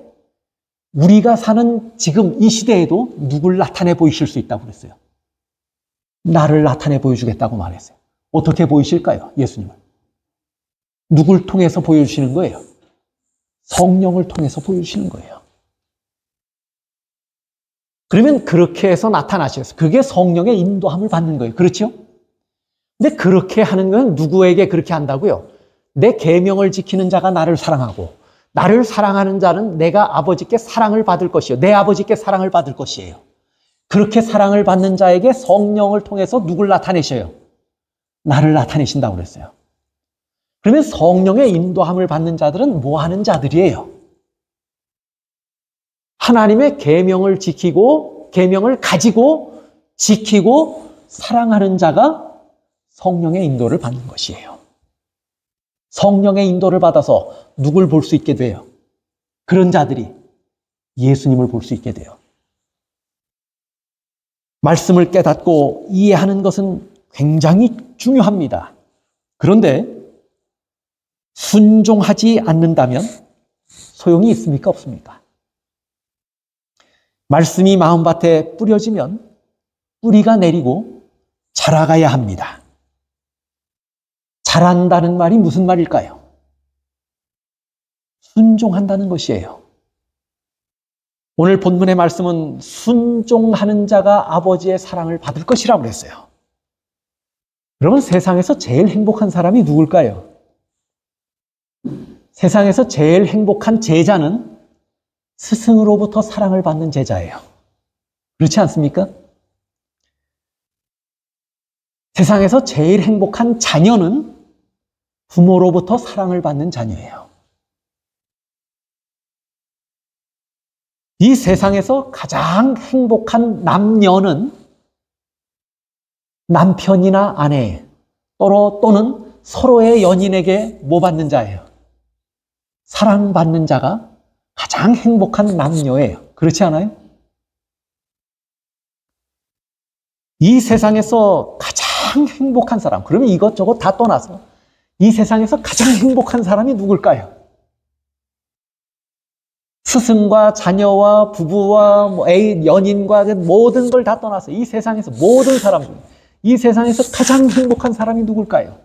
우리가 사는 지금 이 시대에도 누굴 나타내 보이실 수 있다고 그랬어요. 나를 나타내 보여주겠다고 말했어요. 어떻게 보이실까요? 예수님을. 누굴 통해서 보여주시는 거예요? 성령을 통해서 보여주시는 거예요. 그러면 그렇게 해서 나타나셔서 그게 성령의 인도함을 받는 거예요. 그렇죠? 근데 그렇게 하는 건 누구에게 그렇게 한다고요? 내 계명을 지키는 자가 나를 사랑하고 나를 사랑하는 자는 내가 아버지께 사랑을 받을 것이요. 내 아버지께 사랑을 받을 것이에요. 그렇게 사랑을 받는 자에게 성령을 통해서 누굴 나타내셔요? 나를 나타내신다고 그랬어요. 그러면 성령의 인도함을 받는 자들은 뭐 하는 자들이에요? 하나님의 계명을 지키고 계명을 가지고 지키고 사랑하는 자가 성령의 인도를 받는 것이에요. 성령의 인도를 받아서 누굴 볼 수 있게 돼요? 그런 자들이 예수님을 볼 수 있게 돼요. 말씀을 깨닫고 이해하는 것은 굉장히 중요합니다. 그런데 순종하지 않는다면 소용이 있습니까? 없습니까? 말씀이 마음밭에 뿌려지면 뿌리가 내리고 자라가야 합니다. 자란다는 말이 무슨 말일까요? 순종한다는 것이에요. 오늘 본문의 말씀은 순종하는 자가 아버지의 사랑을 받을 것이라고 그랬어요. 여러분, 세상에서 제일 행복한 사람이 누굴까요? 세상에서 제일 행복한 제자는 스승으로부터 사랑을 받는 제자예요. 그렇지 않습니까? 세상에서 제일 행복한 자녀는 부모로부터 사랑을 받는 자녀예요. 이 세상에서 가장 행복한 남녀는 남편이나 아내 또는 서로의 연인에게 뭐 받는 자예요? 사랑받는 자가 가장 행복한 남녀예요. 그렇지 않아요? 이 세상에서 가장 행복한 사람, 그러면 이것저것 다 떠나서 이 세상에서 가장 행복한 사람이 누굴까요? 스승과 자녀와 부부와 애인, 연인과 모든 걸 다 떠나서 이 세상에서 모든 사람들, 이 세상에서 가장 행복한 사람이 누굴까요?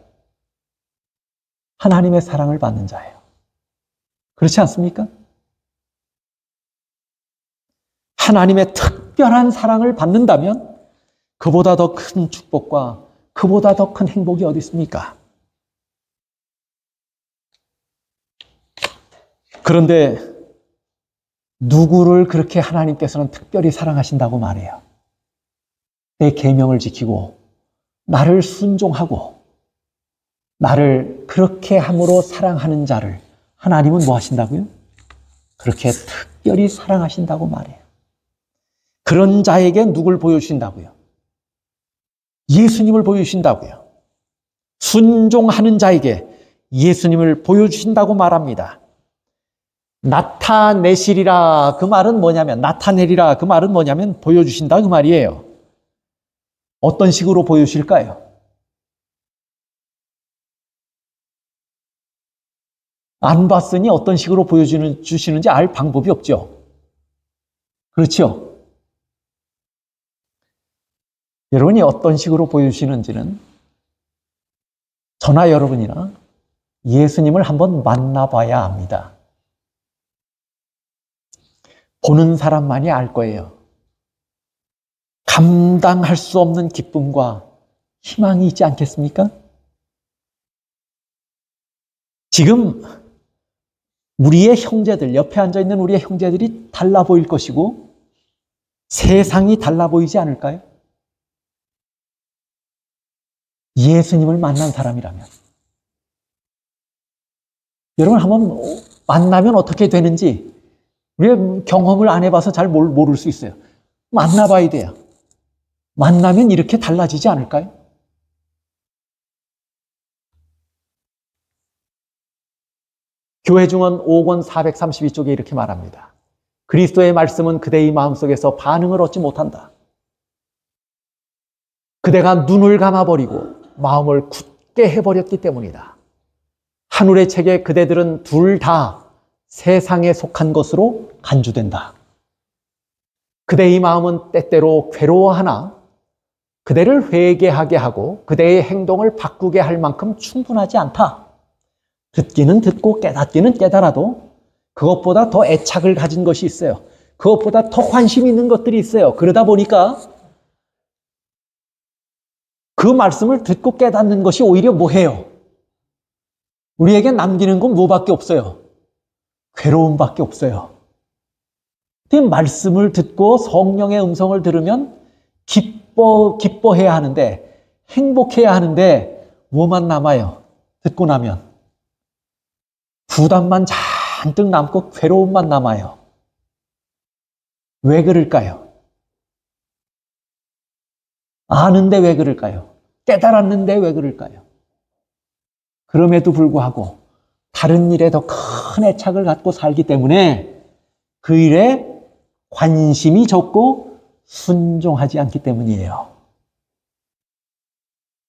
하나님의 사랑을 받는 자예요. 그렇지 않습니까? 하나님의 특별한 사랑을 받는다면 그보다 더 큰 축복과 그보다 더 큰 행복이 어디 있습니까? 그런데 누구를 그렇게 하나님께서는 특별히 사랑하신다고 말해요? 내 계명을 지키고 나를 순종하고 나를 그렇게 함으로 사랑하는 자를 하나님은 뭐 하신다고요? 그렇게 특별히 사랑하신다고 말해요. 그런 자에게 누굴 보여주신다고요? 예수님을 보여주신다고요. 순종하는 자에게 예수님을 보여주신다고 말합니다. 나타내시리라 그 말은 뭐냐면 나타내리라 그 말은 뭐냐면 보여주신다 그 말이에요. 어떤 식으로 보여주실까요? 안 봤으니 어떤 식으로 보여주시는지 알 방법이 없죠. 그렇죠? 여러분이 어떤 식으로 보여주시는지는 저나 여러분이나 예수님을 한번 만나봐야 합니다. 보는 사람만이 알 거예요. 감당할 수 없는 기쁨과 희망이 있지 않겠습니까? 지금 우리의 형제들, 옆에 앉아있는 우리의 형제들이 달라 보일 것이고 세상이 달라 보이지 않을까요? 예수님을 만난 사람이라면. 여러분 한번 만나면 어떻게 되는지 우리가 경험을 안 해봐서 잘 모를 수 있어요. 만나봐야 돼요. 만나면 이렇게 달라지지 않을까요? 교회중언 5권 432쪽에 이렇게 말합니다. 그리스도의 말씀은 그대의 마음속에서 반응을 얻지 못한다. 그대가 눈을 감아버리고 마음을 굳게 해버렸기 때문이다. 하늘의 책에 그대들은 둘 다 세상에 속한 것으로 간주된다. 그대의 마음은 때때로 괴로워하나 그대를 회개하게 하고 그대의 행동을 바꾸게 할 만큼 충분하지 않다. 듣기는 듣고 깨닫기는 깨달아도 그것보다 더 애착을 가진 것이 있어요. 그것보다 더 관심 있는 것들이 있어요. 그러다 보니까 그 말씀을 듣고 깨닫는 것이 오히려 뭐해요? 우리에게 남기는 건 뭐밖에 없어요? 괴로움밖에 없어요. 말씀을 듣고 성령의 음성을 들으면 기뻐해야 하는데, 행복해야 하는데 뭐만 남아요? 듣고 나면 부담만 잔뜩 남고 괴로움만 남아요. 왜 그럴까요? 아는데 왜 그럴까요? 깨달았는데 왜 그럴까요? 그럼에도 불구하고 다른 일에 더 큰 애착을 갖고 살기 때문에 그 일에 관심이 적고 순종하지 않기 때문이에요.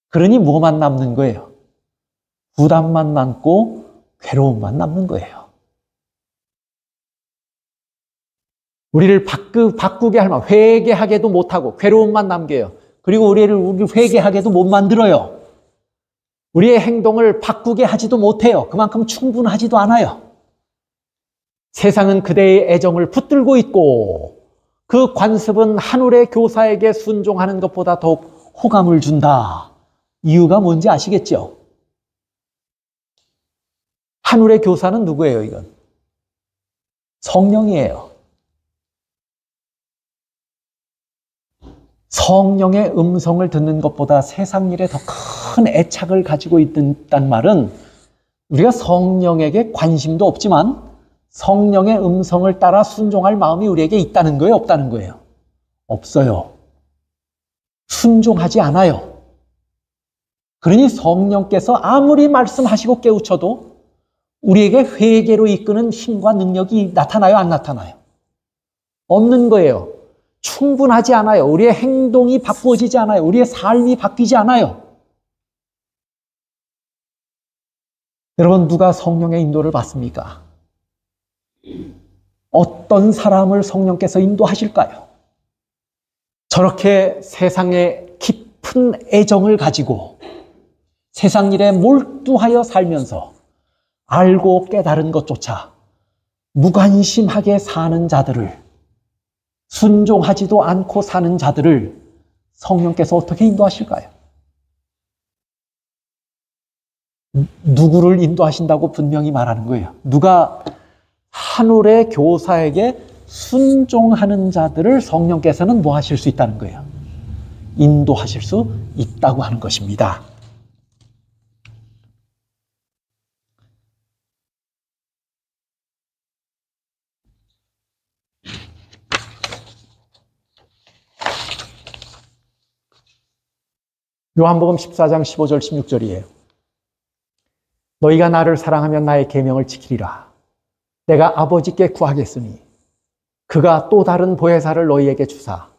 그러니 뭐만 남는 거예요? 부담만 남고 괴로움만 남는 거예요. 우리를 바꾸게 할 만, 회개하게도 못하고 괴로움만 남겨요. 그리고 우리 회개하게도 못 만들어요. 우리의 행동을 바꾸게 하지도 못해요. 그만큼 충분하지도 않아요. 세상은 그대의 애정을 붙들고 있고 그 관습은 하늘의 교사에게 순종하는 것보다 더욱 호감을 준다. 이유가 뭔지 아시겠죠? 하늘의 교사는 누구예요, 이건? 성령이에요. 성령의 음성을 듣는 것보다 세상 일에 더 큰 애착을 가지고 있다는 말은 우리가 성령에게 관심도 없지만 성령의 음성을 따라 순종할 마음이 우리에게 있다는 거예요, 없다는 거예요? 없어요. 순종하지 않아요. 그러니 성령께서 아무리 말씀하시고 깨우쳐도 우리에게 회개로 이끄는 힘과 능력이 나타나요, 안 나타나요? 없는 거예요. 충분하지 않아요. 우리의 행동이 바꾸어지지 않아요. 우리의 삶이 바뀌지 않아요. 여러분, 누가 성령의 인도를 받습니까? 어떤 사람을 성령께서 인도하실까요? 저렇게 세상에 깊은 애정을 가지고 세상 일에 몰두하여 살면서 알고 깨달은 것조차 무관심하게 사는 자들을, 순종하지도 않고 사는 자들을 성령께서 어떻게 인도하실까요? 누구를 인도하신다고 분명히 말하는 거예요. 누가 하늘의 교사에게 순종하는 자들을 성령께서는 뭐 하실 수 있다는 거예요? 인도하실 수 있다고 하는 것입니다. 요한복음 14장 15절 16절이에요. 너희가 나를 사랑하면 나의 계명을 지키리라. 내가 아버지께 구하겠으니 그가 또 다른 보혜사를 너희에게 주사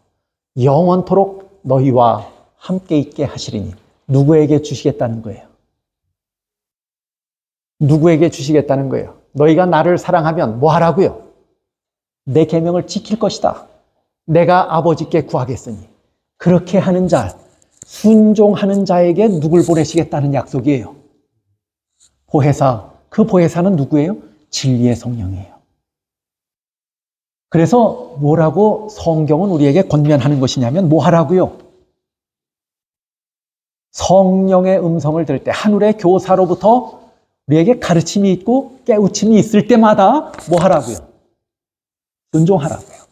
영원토록 너희와 함께 있게 하시리니. 누구에게 주시겠다는 거예요? 누구에게 주시겠다는 거예요? 너희가 나를 사랑하면 뭐 하라고요? 내 계명을 지킬 것이다. 내가 아버지께 구하겠으니. 그렇게 하는 자, 순종하는 자에게 누굴 보내시겠다는 약속이에요? 보혜사. 그 보혜사는 누구예요? 진리의 성령이에요. 그래서 뭐라고 성경은 우리에게 권면하는 것이냐면 뭐 하라고요? 성령의 음성을 들을 때 하늘의 교사로부터 우리에게 가르침이 있고 깨우침이 있을 때마다 뭐 하라고요? 순종하라고요.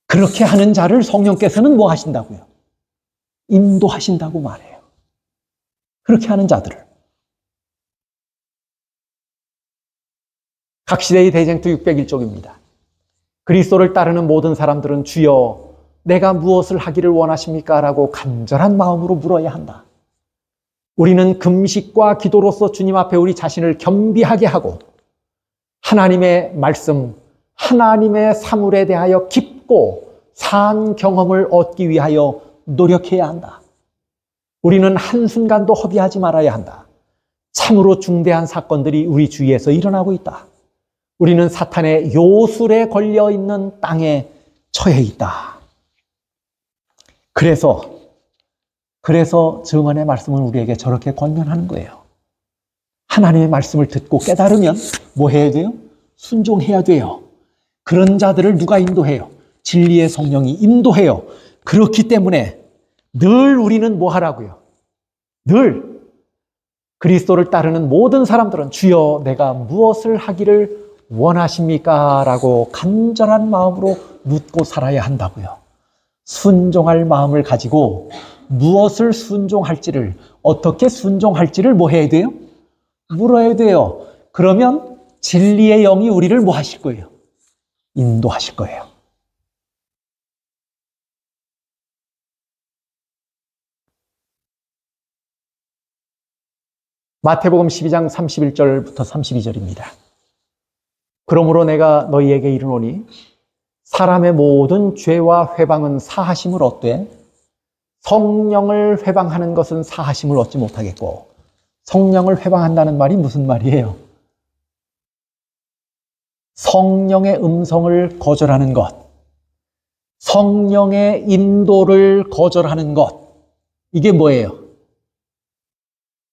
그렇게 하는 자를 성령께서는 뭐 하신다고요? 인도하신다고 말해요. 그렇게 하는 자들을. 각시대의 대쟁투 601쪽입니다. 그리스도를 따르는 모든 사람들은 주여 내가 무엇을 하기를 원하십니까? 라고 간절한 마음으로 물어야 한다. 우리는 금식과 기도로서 주님 앞에 우리 자신을 겸비하게 하고 하나님의 말씀, 하나님의 사물에 대하여 깊고 산 경험을 얻기 위하여 노력해야 한다. 우리는 한순간도 허비하지 말아야 한다. 참으로 중대한 사건들이 우리 주위에서 일어나고 있다. 우리는 사탄의 요술에 걸려 있는 땅에 처해 있다. 그래서 증언의 말씀은 우리에게 저렇게 권면하는 거예요. 하나님의 말씀을 듣고 깨달으면 뭐 해야 돼요? 순종해야 돼요. 그런 자들을 누가 인도해요? 진리의 성령이 인도해요. 그렇기 때문에 늘 우리는 뭐 하라고요? 늘 그리스도를 따르는 모든 사람들은 주여 내가 무엇을 하기를 원하십니까? 라고 간절한 마음으로 묻고 살아야 한다고요. 순종할 마음을 가지고 무엇을 순종할지를, 어떻게 순종할지를 뭐 해야 돼요? 물어야 돼요. 그러면 진리의 영이 우리를 뭐 하실 거예요? 인도하실 거예요. 마태복음 12장 31절부터 32절입니다. 그러므로 내가 너희에게 이르노니 사람의 모든 죄와 회방은 사하심을 얻되 성령을 회방하는 것은 사하심을 얻지 못하겠고, 성령을 회방한다는 말이 무슨 말이에요? 성령의 음성을 거절하는 것, 성령의 인도를 거절하는 것, 이게 뭐예요?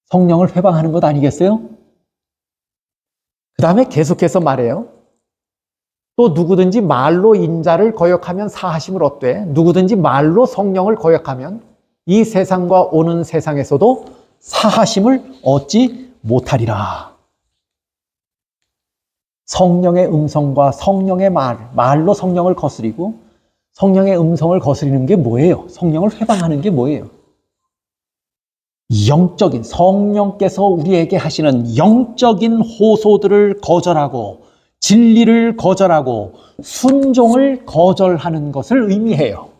성령을 회방하는 것 아니겠어요? 그 다음에 계속해서 말해요. 또 누구든지 말로 인자를 거역하면 사하심을 얻되 누구든지 말로 성령을 거역하면 이 세상과 오는 세상에서도 사하심을 얻지 못하리라. 성령의 음성과 성령의 말로 성령을 거스리고 성령의 음성을 거스리는 게 뭐예요? 성령을 회방하는 게 뭐예요? 영적인, 성령께서 우리에게 하시는 영적인 호소들을 거절하고 진리를 거절하고 순종을 거절하는 것을 의미해요.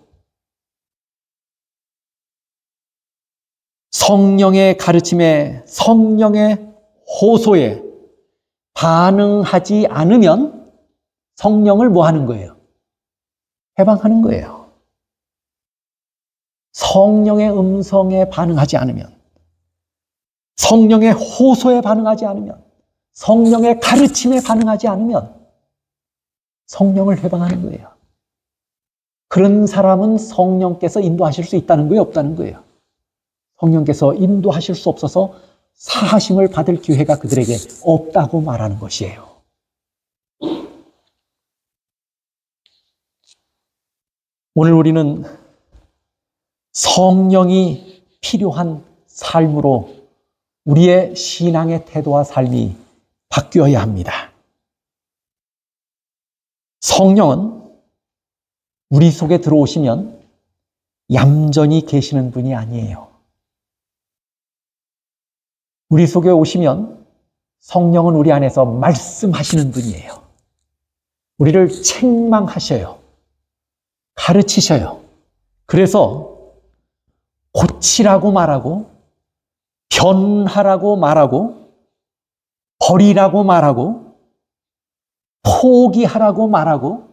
성령의 가르침에, 성령의 호소에 반응하지 않으면 성령을 뭐 하는 거예요? 해방하는 거예요. 성령의 음성에 반응하지 않으면, 성령의 호소에 반응하지 않으면, 성령의 가르침에 반응하지 않으면 성령을 해방하는 거예요. 그런 사람은 성령께서 인도하실 수 있다는 거예요? 없다는 거예요? 성령께서 인도하실 수 없어서 사하심을 받을 기회가 그들에게 없다고 말하는 것이에요. 오늘 우리는 성령이 필요한 삶으로 우리의 신앙의 태도와 삶이 바뀌어야 합니다. 성령은 우리 속에 들어오시면 얌전히 계시는 분이 아니에요. 우리 속에 오시면 성령은 우리 안에서 말씀하시는 분이에요. 우리를 책망하셔요. 가르치셔요. 그래서 고치라고 말하고, 변하라고 말하고, 버리라고 말하고, 포기하라고 말하고,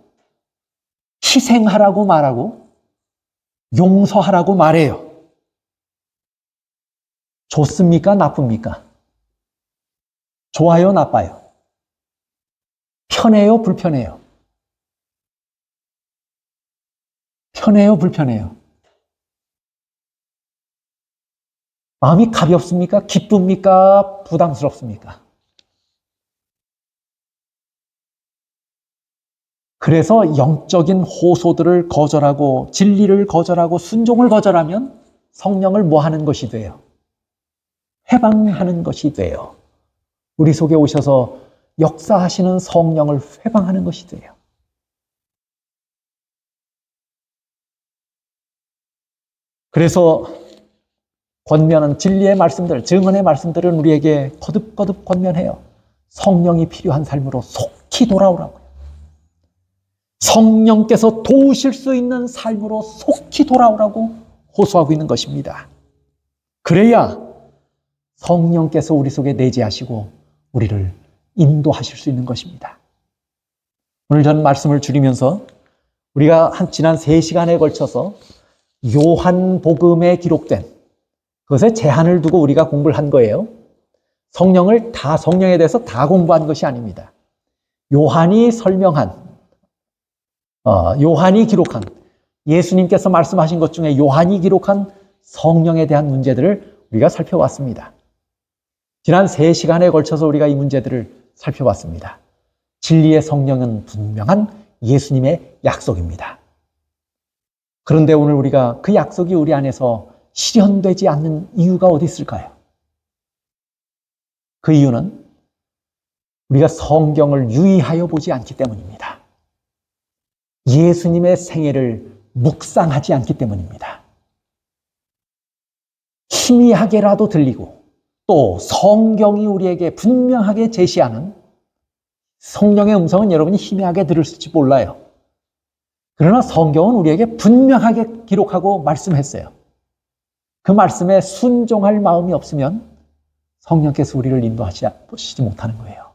희생하라고 말하고, 용서하라고 말해요. 좋습니까? 나쁩니까? 좋아요? 나빠요? 편해요? 불편해요? 편해요? 불편해요? 마음이 가볍습니까? 기쁩니까? 부담스럽습니까? 그래서 영적인 호소들을 거절하고 진리를 거절하고 순종을 거절하면 성령을 뭐 하는 것이 돼요? 해방하는 것이 돼요. 우리 속에 오셔서 역사하시는 성령을 해방하는 것이 돼요. 그래서 권면은 진리의 말씀들, 증언의 말씀들은 우리에게 거듭거듭 권면해요. 성령이 필요한 삶으로 속히 돌아오라고요. 성령께서 도우실 수 있는 삶으로 속히 돌아오라고 호소하고 있는 것입니다. 그래야 성령께서 우리 속에 내재하시고 우리를 인도하실 수 있는 것입니다. 오늘 저는 말씀을 줄이면서 우리가 지난 3시간에 걸쳐서 요한복음에 기록된 그것에 제한을 두고 우리가 공부를 한 거예요. 성령에 대해서 다 공부한 것이 아닙니다. 요한이 기록한 예수님께서 말씀하신 것 중에 요한이 기록한 성령에 대한 문제들을 우리가 살펴봤습니다. 지난 3시간에 걸쳐서 우리가 이 문제들을 살펴봤습니다. 진리의 성령은 분명한 예수님의 약속입니다. 그런데 오늘 우리가 그 약속이 우리 안에서 실현되지 않는 이유가 어디 있을까요? 그 이유는 우리가 성경을 유의하여 보지 않기 때문입니다. 예수님의 생애를 묵상하지 않기 때문입니다. 희미하게라도 들리고 또 성경이 우리에게 분명하게 제시하는 성령의 음성은 여러분이 희미하게 들을지 몰라요. 그러나 성경은 우리에게 분명하게 기록하고 말씀했어요. 그 말씀에 순종할 마음이 없으면 성령께서 우리를 인도하시지 못하는 거예요.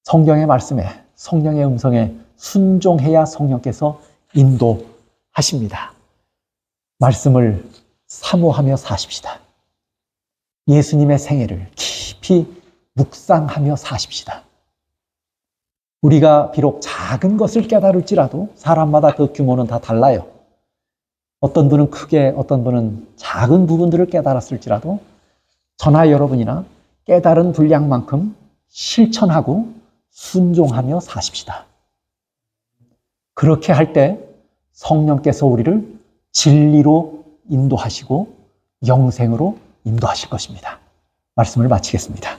성경의 말씀에, 성령의 음성에 순종해야 성령께서 인도하십니다. 말씀을 사모하며 사십시다. 예수님의 생애를 깊이 묵상하며 사십시다. 우리가 비록 작은 것을 깨달을지라도 사람마다 그 규모는 다 달라요. 어떤 분은 크게, 어떤 분은 작은 부분들을 깨달았을지라도 저나 여러분이나 깨달은 분량만큼 실천하고 순종하며 사십시다. 그렇게 할 때 성령께서 우리를 진리로 인도하시고 영생으로 인도하실 것입니다. 말씀을 마치겠습니다.